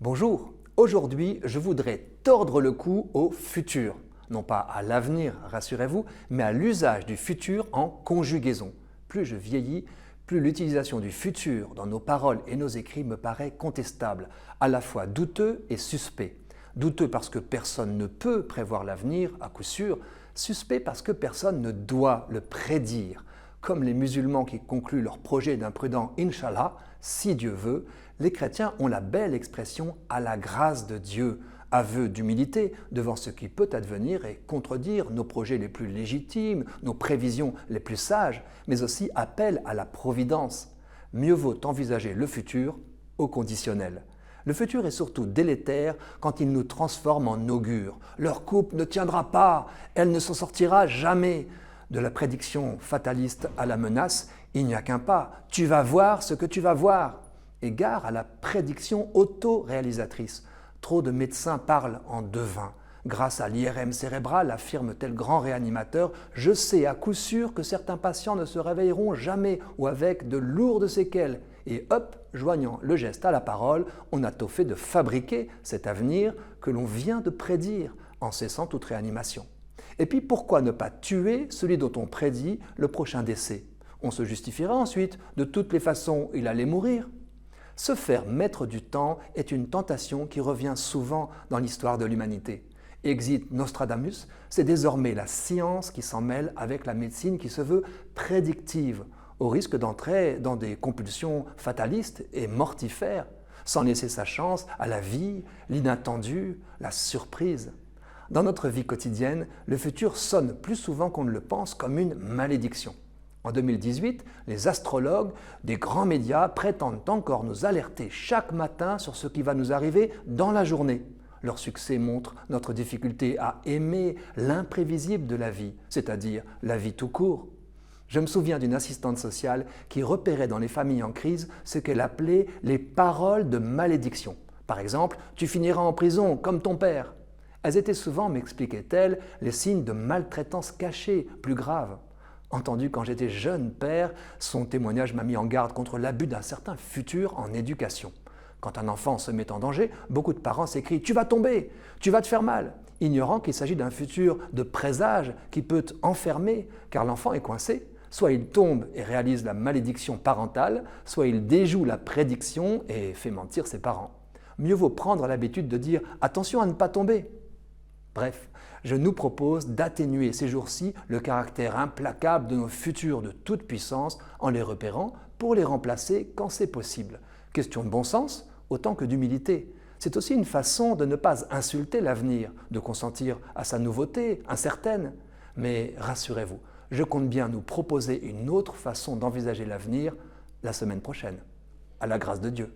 Bonjour, aujourd'hui je voudrais tordre le cou au futur. Non pas à l'avenir, rassurez-vous, mais à l'usage du futur en conjugaison. Plus je vieillis, plus l'utilisation du futur dans nos paroles et nos écrits me paraît contestable, à la fois douteux et suspect. Douteux parce que personne ne peut prévoir l'avenir, à coup sûr, suspect parce que personne ne doit le prédire. Comme les musulmans qui concluent leur projet d'un prudent Inch'Allah, si Dieu veut, les chrétiens ont la belle expression « à la grâce de Dieu », aveu d'humilité devant ce qui peut advenir et contredire nos projets les plus légitimes, nos prévisions les plus sages, mais aussi appel à la providence. Mieux vaut envisager le futur au conditionnel. Le futur est surtout délétère quand il nous transforme en augure. Leur couple ne tiendra pas, elle ne s'en sortira jamais. De la prédiction fataliste à la menace, il n'y a qu'un pas. Tu vas voir ce que tu vas voir. Et gare à la prédiction auto-réalisatrice. Trop de médecins parlent en devin. Grâce à l'IRM cérébral, affirme tel grand réanimateur, je sais à coup sûr que certains patients ne se réveilleront jamais ou avec de lourdes séquelles. Et hop, joignant le geste à la parole, on a tôt fait de fabriquer cet avenir que l'on vient de prédire en cessant toute réanimation. Et puis pourquoi ne pas tuer celui dont on prédit le prochain décès? On se justifiera ensuite, de toutes les façons, il allait mourir. Se faire maître du temps est une tentation qui revient souvent dans l'histoire de l'humanité. Exit Nostradamus, c'est désormais la science qui s'en mêle avec la médecine qui se veut prédictive, au risque d'entrer dans des compulsions fatalistes et mortifères, sans laisser sa chance à la vie, l'inattendu, la surprise. Dans notre vie quotidienne, le futur sonne plus souvent qu'on ne le pense comme une malédiction. En 2018, les astrologues des grands médias prétendent encore nous alerter chaque matin sur ce qui va nous arriver dans la journée. Leur succès montre notre difficulté à aimer l'imprévisible de la vie, c'est-à-dire la vie tout court. Je me souviens d'une assistante sociale qui repérait dans les familles en crise ce qu'elle appelait les paroles de malédiction. Par exemple, « tu finiras en prison comme ton père ». Elles étaient souvent, m'expliquait-elle, les signes de maltraitance cachée, plus graves. Entendu quand j'étais jeune père, son témoignage m'a mis en garde contre l'abus d'un certain futur en éducation. Quand un enfant se met en danger, beaucoup de parents s'écrient « tu vas tomber, tu vas te faire mal », ignorant qu'il s'agit d'un futur de présage qui peut enfermer car l'enfant est coincé. Soit il tombe et réalise la malédiction parentale, soit il déjoue la prédiction et fait mentir ses parents. Mieux vaut prendre l'habitude de dire « attention à ne pas tomber ». Bref, je nous propose d'atténuer ces jours-ci le caractère implacable de nos futurs de toute puissance en les repérant pour les remplacer quand c'est possible. Question de bon sens autant que d'humilité. C'est aussi une façon de ne pas insulter l'avenir, de consentir à sa nouveauté, incertaine. Mais rassurez-vous, je compte bien nous proposer une autre façon d'envisager l'avenir la semaine prochaine. À la grâce de Dieu.